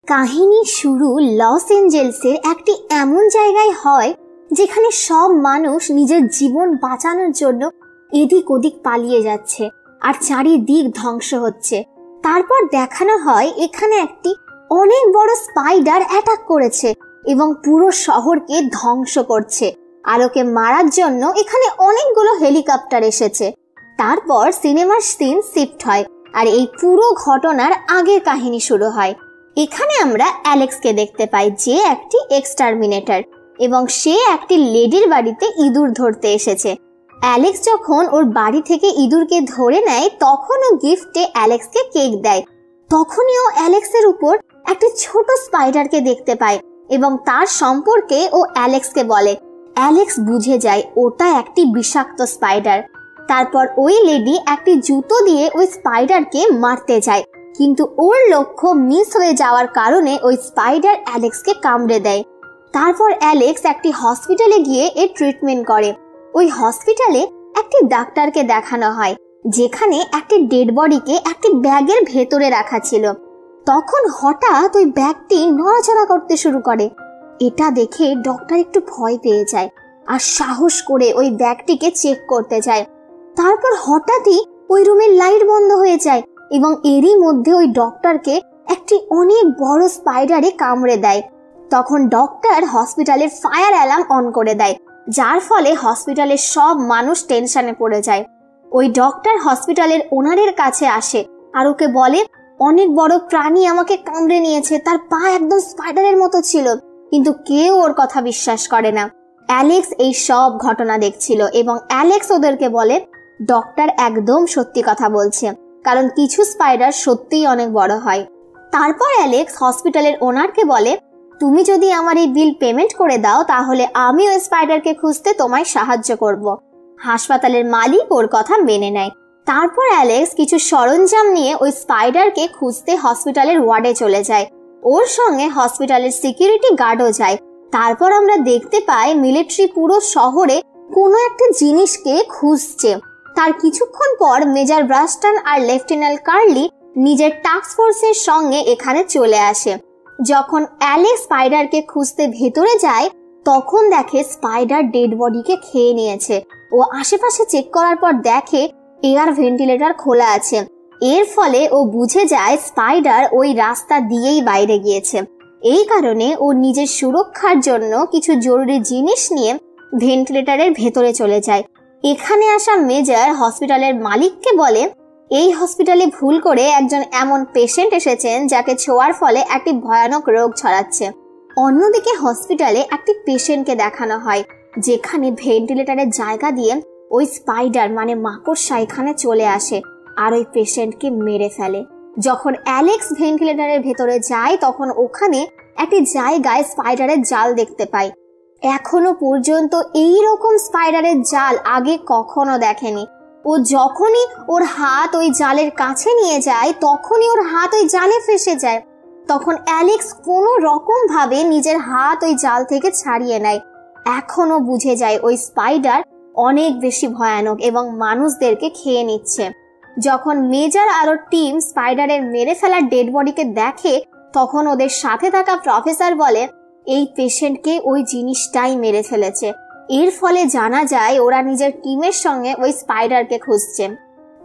কাহিনী শুরু লস এঞ্জেলসের একটি এমন জায়গায় হয় যেখানে সব মানুষ নিজের জীবন বাঁচানোর জন্য এদিক ওদিক পালিয়ে যাচ্ছে আর চারিদিক ধ্বংস হচ্ছে। তারপর দেখানো হয় এখানে একটি অনেক বড় স্পাইডার অ্যাটাক করেছে এবং পুরো শহরকে ধ্বংস করছে। আর ওকে মারার জন্য এখানে অনেকগুলো হেলিকপ্টার এসেছে। তারপর সিনেমার সিন শিফট হয় আর এই পুরো ঘটনার আগের কাহিনী শুরু হয়। এখানে আমরা অ্যালেক্সকে দেখতে পাই, যে একটি এক্সটারমিনেটর এবং সে একটি লেডির বাড়িতে ইঁদুর ধরতে এসেছে। অ্যালেক্স যখন ওর বাড়ি থেকে ইঁদুরকে ধরে নেয় তখন ও গিফটে অ্যালেক্সকে কেক দেয়। তখনই ও অ্যালেক্সের উপর একটি ছোট স্পাইডারকে দেখতে পায় এবং তার সম্পর্কে ও অ্যালেক্সকে বলে। অ্যালেক্স বুঝে যায় ওটা একটি বিষাক্ত স্পাইডার। তারপর ওই লেডি একটি জুতো দিয়ে ওই স্পাইডারকে মারতে যায়, কিন্তু ওর লক্ষ্য মিস হয়ে যাওয়ার কারণে ওই স্পাইডার অ্যালেক্সকে কামড়ে দেয়। তারপর অ্যালেক্স একটি হসপিটালে গিয়ে এর ট্রিটমেন্ট করে। ওই হসপিটালে একটি ডাক্তারকে দেখানো হয়, যেখানে একটি ডেড বডিকে একটি ব্যাগের ভেতরে রাখা ছিল। তখন হঠাৎ ওই ব্যাগটি নড়াচড়া করতে শুরু করে। এটা দেখে ডক্টর একটু ভয় পেয়ে যায় আর সাহস করে ওই ব্যাগটিকে চেক করতে যায়। তারপর হঠাৎই ওই রুমের লাইট বন্ধ হয়ে যায় এবং এরই মধ্যে ওই ডক্টরকে একটি অনেক বড় স্পাইডারে কামড়ে দেয়। তখন ডক্টর হসপিটালের ফায়ার অ্যালার্ম অন করে দেয়, যার ফলে হসপিটালের সব মানুষ টেনশনে পড়ে যায়। ওই ডক্টর হসপিটালের ওনারের কাছে আসে আর ওকে বলে, অনেক বড় প্রাণী আমাকে কামড়ে নিয়েছে, তার পা একদম স্পাইডারের মতো ছিল। কিন্তু কেউ ওর কথা বিশ্বাস করে না। অ্যালেক্স এই সব ঘটনা দেখছিল এবং অ্যালেক্স ওদেরকে বলে ডক্টর একদম সত্যি কথা বলছে, কারণ কিছু স্পাইডার সত্যিই অনেক বড় হয়। তারপর অ্যালেক্স হসপিটালের ওনারকে বলে, তুমি যদি আমার এই বিল পেমেন্ট করে দাও তাহলে আমি ওই স্পাইডারকে খুঁজতে তোমায় সাহায্য করব। হাসপাতালের মালিক ওর কথা মেনে নেয়। তারপর অ্যালেক্স কিছু সরঞ্জাম নিয়ে ওই স্পাইডারকে খুঁজতে হসপিটালের ওয়ার্ডে চলে যায়। ওর সঙ্গে হসপিটালের সিকিউরিটি গার্ডও যায়। তারপর আমরা দেখতে পাই মিলিটারি পুরো শহরে কোনো একটা জিনিসকে খুঁজছে। তার কিছুক্ষণ পর মেজর ব্রাস্টন আর লেফটেন্যান্ট কার্লি নিজের টাস্ক ফোর্সের সঙ্গে এখানে চলে আসে। যখন অ্যালেক্স স্পাইডারকে খুঁজতে ভেতরে যায় তখন দেখে স্পাইডার ডেড বডিকে খেয়ে নিয়েছে। ও আশেপাশে চেক করার পর দেখে এয়ার ভেন্টিলেটর খোলা আছে। এর ফলে ও বুঝে যায় স্পাইডার ওই রাস্তা দিয়েই বাইরে গিয়েছে। এই কারণে ও নিজের সুরক্ষার জন্য কিছু জরুরি জিনিস নিয়ে ভেন্টিলেটরের ভেতরে চলে যায়। এখানে আসা মেজর হসপিটালের মালিককে বলে, এই হসপিটালে ভুল করে একজন এমন পেশেন্ট এসেছেন যাকে ছোঁয়ার ফলে একটি ভয়ানক রোগ ছড়াচ্ছে। অন্যদিকে হসপিটালে একটি পেশেন্টকে দেখানো হয়, যেখানে ভেন্টিলেটরের জায়গা দিয়ে ওই স্পাইডার মানে মাকড়সা এখানে চলে আসে আর ওই পেশেন্টকে মেরে ফেলে। যখন অ্যালেক্স ভেন্টিলেটরের ভেতরে যায় তখন ওখানে একটি জায়গায় স্পাইডারের জাল দেখতে পায়। এখনো পর্যন্ত এই রকম স্পাইডারের জাল আগে কখনো দেখেনি। ও যখনই ওর হাত ওই জালের কাছে নিয়ে যায় তখনই ওর হাত ওই জালে ফেসে যায়। তখন অ্যালেক্স কোনো রকম ভাবে নিজের হাত ওই জাল থেকে ছাড়িয়ে নেয়। এখনো বুঝে যায় ওই স্পাইডার অনেক বেশি ভয়ানক এবং মানুষদেরকে খেয়ে নিচ্ছে। যখন মেজর আর ওর টিম স্পাইডারের মেরে ফেলা ডেড বডিকে দেখে তখন ওদের সাথে থাকা প্রফেসর বলে, এই পেশেন্টকে ওই জিনিসটাই মেরে ফেলেছে। এর ফলে জানা যায় ওরা নিজের টিমের সঙ্গে ওই স্পাইডারকে খুঁজছে।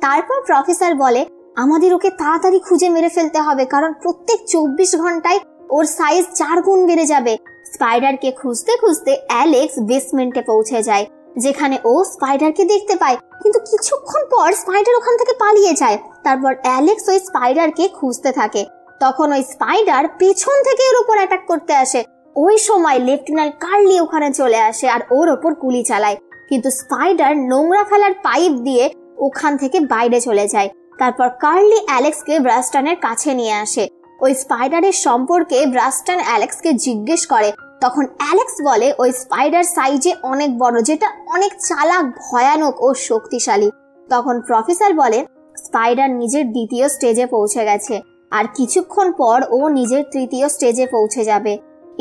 তারপর প্রফেসর বলে, আমাদের ওকে তাড়াতাড়ি খুঁজে মেরে ফেলতে হবে, কারণ প্রত্যেক 24 ঘন্টায় ওর সাইজ 4 গুণ বেড়ে যাবে। স্পাইডারকে খুঁজতে খুঁজতে অ্যালেক্স বেসমেন্টে পৌঁছে যায়, যেখানে ও স্পাইডারকে দেখতে পায়, কিন্তু কিছুক্ষণ পর স্পাইডার ওখান থেকে পালিয়ে যায়। তারপর অ্যালেক্স ওই স্পাইডারকে খুঁজতে থাকে। তখন ওই স্পাইডার পেছন থেকে ওর উপর অ্যাটাক করতে আসে। ওই সময় লেফটেন্যান্ট কার্লি ওখানে চলে আসে আর ওর ওপর গুলি চালায়, কিন্তু স্পাইডার নোংরা ফেলার পাইপ দিয়ে ওখান থেকে বাইরে চলে যায়। তারপর কার্লি অ্যালেক্সকে ব্রাস্টনের কাছে নিয়ে আসে। ওই স্পাইডারের সম্পর্কে ব্রাস্টন অ্যালেক্সকে জিজ্ঞেস করে। তখন অ্যালেক্স বলে ওই স্পাইডার সাইজে অনেক বড়, যেটা অনেক চালাক, ভয়ানক ও শক্তিশালী। তখন প্রফেসর বলে স্পাইডার নিজের 2য় স্টেজে পৌঁছে গেছে আর কিছুক্ষণ পর ও নিজের 3য় স্টেজে পৌঁছে যাবে।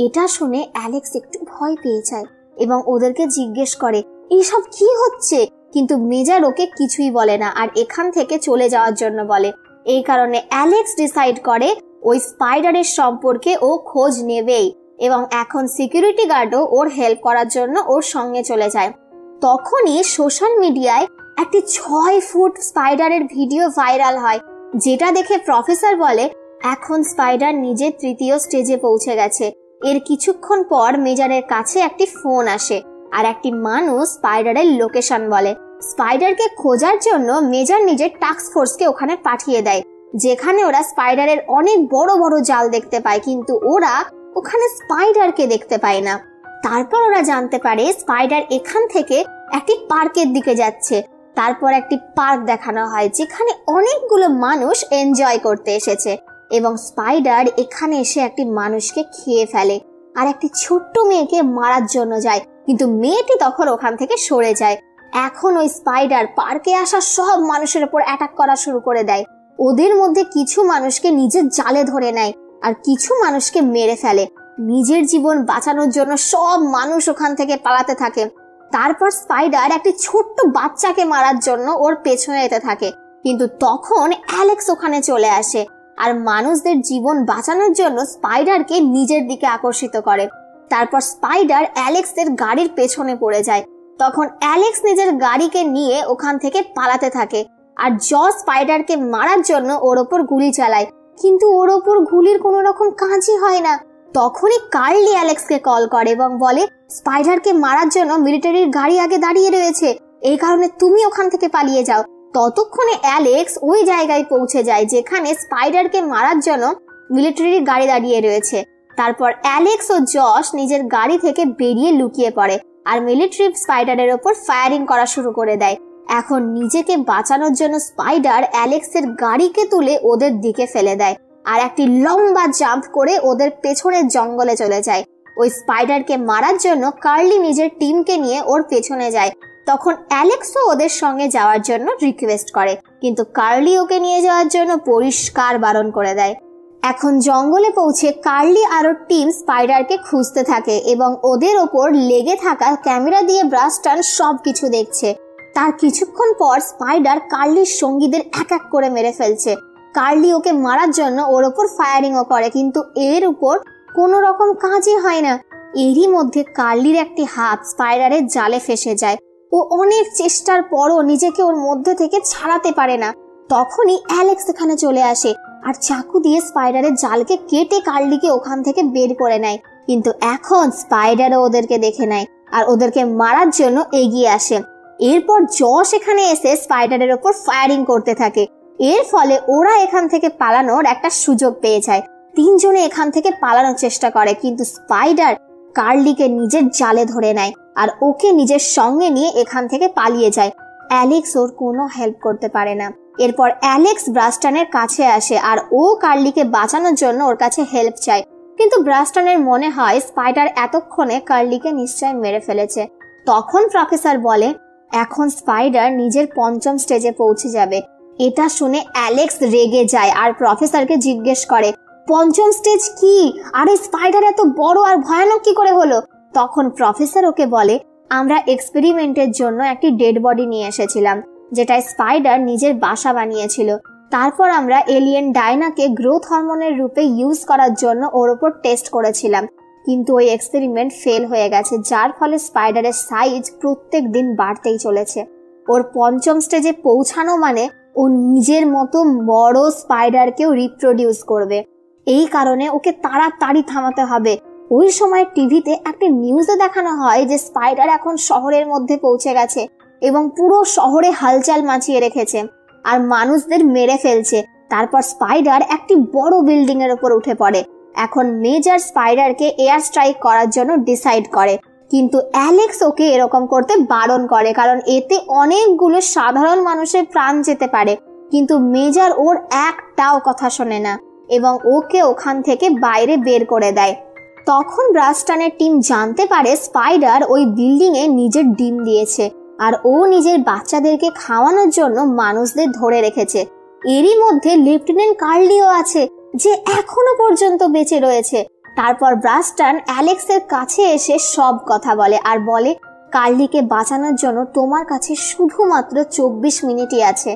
এটা শুনে অ্যালেক্স একটু ভয় পেয়ে যায় এবং ওদেরকে জিজ্ঞেস করে এইসব কি হচ্ছে, কিন্তু মেজর ওকে কিছুই বলে না আর এখান থেকে চলে যাওয়ার জন্য বলে। এই কারণে অ্যালেক্স ডিসাইড করে ওই স্পাইডারের সম্পর্কে ও খোঁজ নেবেই এবং এখন সিকিউরিটি গার্ডও ওর হেল্প করার জন্য ওর সঙ্গে চলে যায়। তখনই সোশ্যাল মিডিয়ায় একটি 6 ফুট স্পাইডারের ভিডিও ভাইরাল হয়, যেটা দেখে প্রফেসর বলে এখন স্পাইডার নিজের 3য় স্টেজে পৌঁছে গেছে। এর কিছুক্ষণ পর মেজরের কাছে একটি ফোন আসে আর একটি মানুষ স্পাইডারের লোকেশন বলে। স্পাইডারকে খোঁজার জন্য মেজর নিজের টাস্ক ফোর্সকে ওখানে পাঠিয়ে দেয়, যেখানে ওরা স্পাইডারের অনেক বড় বড় জাল দেখতে পায়, কিন্তু ওরা ওখানে স্পাইডারকে দেখতে পায় না। তারপর ওরা জানতে পারে স্পাইডার এখান থেকে একটি পার্কের দিকে যাচ্ছে। তারপর একটি পার্ক দেখানো হয় যেখানে অনেকগুলো মানুষ এনজয় করতে এসেছে এবং স্পাইডার এখানে এসে একটি মানুষকে খেয়ে ফেলে আর একটি ছোট্ট মেয়েকে মারার জন্য যায়, কিন্তু মেয়েটি তখন ওখান থেকে সরে যায়। এখন ওই স্পাইডার পার্কে আসা সব মানুষের উপর অ্যাটাক করা শুরু করে দেয়। ওদের মধ্যে কিছু মানুষকে নিজের জালে ধরে নেয় আর কিছু মানুষকে মেরে ফেলে। নিজের জীবন বাঁচানোর জন্য সব মানুষ ওখান থেকে পালাতে থাকে। তারপর স্পাইডার একটি ছোট্ট বাচ্চাকে মারার জন্য ওর পেছনে যেতে থাকে, কিন্তু তখন অ্যালেক্স ওখানে চলে আসে আর মানুষদের জীবন বাঁচানোর জন্য স্পাইডারকে নিজের দিকে আকর্ষিত করে। তারপর স্পাইডার অ্যালেক্সের গাড়ির পেছনে পড়ে যায়। তখন অ্যালেক্স নিজের গাড়িকে নিয়ে ওখান থেকে পালাতে থাকে আর জর্জ স্পাইডারকে মারার জন্য ওর ওপর গুলি চালায়, কিন্তু ওর ওপর গুলির কোনো রকম কাজই হয় না। তখনই কার্লি অ্যালেক্সকে কল করে এবং বলে স্পাইডারকে মারার জন্য মিলিটারির গাড়ি আগে দাঁড়িয়ে রয়েছে, এই কারণে তুমি ওখান থেকে পালিয়ে যাও। ততক্ষণে অ্যালেক্স ওই জায়গায় পৌঁছে যায় যেখানে স্পাইডারকে মারার জন্য মিলিটারির গাড়ি দাঁড়িয়ে রয়েছে। তারপর অ্যালেক্স ও জশ নিজের গাড়ি থেকে বেরিয়ে লুকিয়ে পড়ে আর মিলিটারি স্পাইডারের ওপর ফায়ারিং করা শুরু করে দেয়। এখন নিজেকে বাঁচানোর জন্য স্পাইডার অ্যালেক্সের গাড়িকে তুলে ওদের দিকে ফেলে দেয় আর একটি লম্বা জাম্প করে ওদের পেছনের জঙ্গলে চলে যায়। ওই স্পাইডারকে মারার জন্য কার্লি নিজের টিমকে নিয়ে ওর পেছনে যায়। তখন অ্যালেক্সও ওদের সঙ্গে যাওয়ার জন্য রিকোয়েস্ট করে, কিন্তু কার্লি ওকে নিয়ে যাওয়ার জন্য পরিষ্কার বারণ করে দেয়। এখন জঙ্গলে পৌঁছে কার্লি আর ওর টিম স্পাইডারকে খুঁজতে থাকে এবং ওদের ওপর লেগে থাকা ক্যামেরা দিয়ে ব্রাস্টান সবকিছু দেখছে। তার কিছুক্ষণ পর স্পাইডার কার্লির সঙ্গীদের এক এক করে মেরে ফেলছে। কার্লি ওকে মারার জন্য ওর ওপর ফায়ারিংও করে, কিন্তু এর উপর কোনো রকম কাজই হয় না। এরই মধ্যে কার্লির একটি হাত স্পাইডারের জালে ফেসে যায়। ও অনেক চেষ্টার পরও নিজেকে ওর মধ্যে থেকে ছাড়াতে পারে না। তখনই অ্যালেক্স এখানে চলে আসে আর চাকু দিয়ে স্পাইডারের জালকে কেটে কার্লিকে ওখান থেকে বের করে নেয়, কিন্তু এখন স্পাইডারও ওদেরকে দেখে নেয় আর ওদেরকে মারার জন্য এগিয়ে আসে। এরপর জশ এখানে এসে স্পাইডারের ওপর ফায়ারিং করতে থাকে। এর ফলে ওরা এখান থেকে পালানোর একটা সুযোগ পেয়ে যায়। তিনজনে এখান থেকে পালানোর চেষ্টা করে, কিন্তু স্পাইডার কার্লিকে নিজের জালে ধরে নেয় আর ওকে নিজের সঙ্গে নিয়ে এখান থেকে পালিয়ে যায়। অ্যালেক্স ওর কোনো হেল্প করতে পারে না। এরপর অ্যালেক্স ব্রাস্টানের কাছে আসে আর ও কার্লিকে বাঁচানোর জন্য ওর কাছে হেল্প চায়, কিন্তু ব্রাস্টানের মনে হয় স্পাইডার এতক্ষণে কার্লিকে নিশ্চয় মেরে ফেলেছে। তখন প্রফেসর বলে এখন স্পাইডার নিজের 5ম স্টেজে পৌঁছে যাবে। এটা শুনে অ্যালেক্স রেগে যায় আর প্রফেসরকে জিজ্ঞেস করে 5ম স্টেজ কি, আর এই স্পাইডার এত বড় আর ভয়ানক কি করে হলো? তখন প্রফেসর ওকে বলে আমরা এক্সপেরিমেন্টের জন্য একটি ডেড বডি নিয়ে এসেছিলাম, যেটায় স্পাইডার নিজের বাসা বানিয়েছিল। তারপর আমরা এলিয়েন ডায়নাকে গ্রোথ হরমোনের রূপে ইউজ করার জন্য ওর উপর টেস্ট করেছিলাম, কিন্তু ওই এক্সপেরিমেন্ট ফেল হয়ে গেছে, যার ফলে স্পাইডারের সাইজ প্রত্যেক দিন বাড়তেই চলেছে। ওর 5ম স্টেজে পৌঁছানো মানে ও নিজের মতো বড় স্পাইডারকেও রিপ্রোডিউস করবে। এই কারণে ওকে তাড়াতাড়ি থামাতে হবে। ওই সময় টিভিতে একটা নিউজে দেখানো হয় যে স্পাইডার এখন শহরের মধ্যে পৌঁছে গেছে এবং পুরো শহরে হালচাল মাচিয়ে রেখেছে আর মানুষদের মেরে ফেলছে। তারপর স্পাইডার একটি বড় বিল্ডিং এর উপর উঠে পড়ে। এখন মেজর স্পাইডারকে এয়ার স্ট্রাইক করার জন্য ডিসাইড করে, কিন্তু অ্যালেক্স ওকে এরকম করতে বারণ করে, কারণ এতে অনেকগুলো সাধারণ মানুষের প্রাণ যেতে পারে। কিন্তু মেজর ওর একটাও কথা শোনে না এবং ওকে ওখান থেকে বাইরে বের করে দেয়। তখন ব্রাস্টানের টিম জানতে পারে স্পাইডার ওই বিল্ডিং এ নিজের ডিম দিয়েছে আর ও নিজের বাচ্চাদেরকে খাওয়ানোর জন্য মানুষদের ধরে রেখেছে। এরই মধ্যে লেফটেন্যান্ট কার্লিও আছে, যে এখনো পর্যন্ত বেঁচে রয়েছে। তারপর ব্রাস্টান অ্যালেক্সের কাছে এসে সব কথা বলে আর বলে কার্লিকে বাঁচানোর জন্য তোমার কাছে শুধুমাত্র 24 মিনিটই আছে।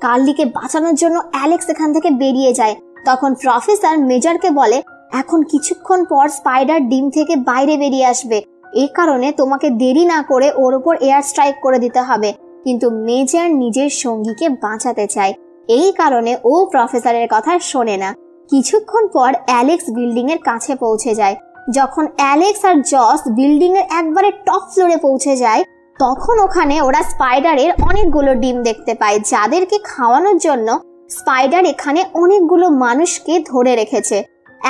কার্লিকে বাঁচানোর জন্য অ্যালেক্স এখান থেকে বেরিয়ে যায় তখন প্রফেসর মেজরকে বলে, এখন কিছুক্ষণ পর স্পাইডার ডিম থেকে বাইরে বেরিয়ে আসবে, এই কারণে তোমাকে দেরি না করে ওর উপর এয়ার স্ট্রাইক করে দিতে হবে। কিন্তু মেজর নিজের সঙ্গীকে বাঁচাতে চায়, এই কারণে ও প্রফেসরের কথা শোনে না। কিছুক্ষণ পর অ্যালেক্স বিল্ডিং এর কাছে পৌঁছে যায়। যখন অ্যালেক্স আর জস বিল্ডিং এর একবারে টপ ফ্লোরে পৌঁছে যায়, তখন ওখানে ওরা স্পাইডারের অনেকগুলো ডিম দেখতে পায়, যাদেরকে খাওয়ানোর জন্য স্পাইডার এখানে অনেকগুলো মানুষকে ধরে রেখেছে।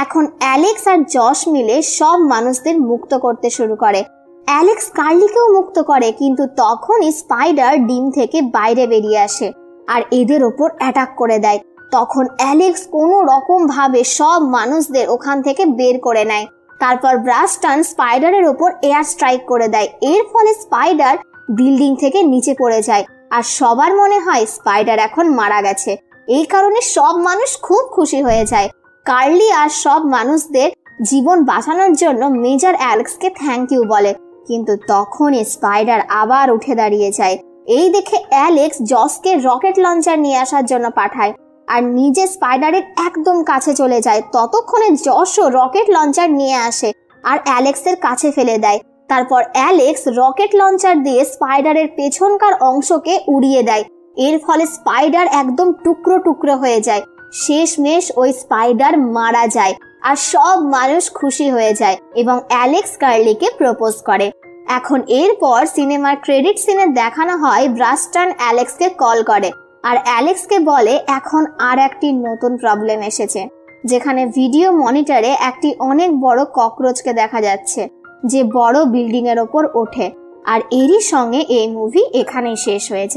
এখন অ্যালেক্স আর জস মিলে সব মানুষদের মুক্ত করতে শুরু করে। অ্যালেক্স কার্লিকেও মুক্ত করে, কিন্তু তখনই স্পাইডার ডিম থেকে বাইরে বেরিয়ে আসে আর এদের ওপর অ্যাটাক করে দেয়। তখন অ্যালেক্স কোনো রকম ভাবে সব মানুষদের ওখান থেকে বের করে নেয়। তারপর ব্রাস্টান স্পাইডারের ওপর এয়ার স্ট্রাইক করে দেয়। এর ফলে স্পাইডার বিল্ডিং থেকে নিচে পড়ে যায় আর সবার মনে হয় স্পাইডার এখন মারা গেছে। এই কারণে সব মানুষ খুব খুশি হয়ে যায়। কার্লি আর সব মানুষদের জীবন বাঁচানোর জন্য মেজর অ্যালেক্সকে থ্যাংক ইউ বলে, কিন্তু তখনই স্পাইডার আবার উঠে দাঁড়িয়ে যায়। এই দেখে অ্যালেক্স জসকে রকেট লঞ্চার নিয়ে আসার জন্য পাঠায় আর নিজে স্পাইডারের একদম কাছে চলে যায়। ততক্ষণে জসও রকেট লঞ্চার নিয়ে আসে আর অ্যালেক্সের কাছে ফেলে দেয়। তারপর অ্যালেক্স রকেট লঞ্চার দিয়ে স্পাইডারের পেছনকার অংশকে উড়িয়ে দেয়। এর ফলে স্পাইডার একদম টুকরো টুকরো হয়ে যায়। শেষমেশ ওই স্পাইডার মারা যায় আর সব মানুষ খুশি হয়ে যায় এবং অ্যালেক্স কার্লিকে প্রপোজ করে। এখন এরপর সিনেমার ক্রেডিট সিনে দেখানো হয় ব্রাস্টান অ্যালেক্সকে কল করে আর অ্যালেক্সকে বলে এখন আর একটি নতুন প্রবলেম এসেছে, যেখানে ভিডিও মনিটরে একটি অনেক বড় ককরোচকে দেখা যাচ্ছে যে বড় বিল্ডিং এর ওপর ওঠে। আর এরই সঙ্গে এই মুভি এখানেই শেষ হয়ে যায়।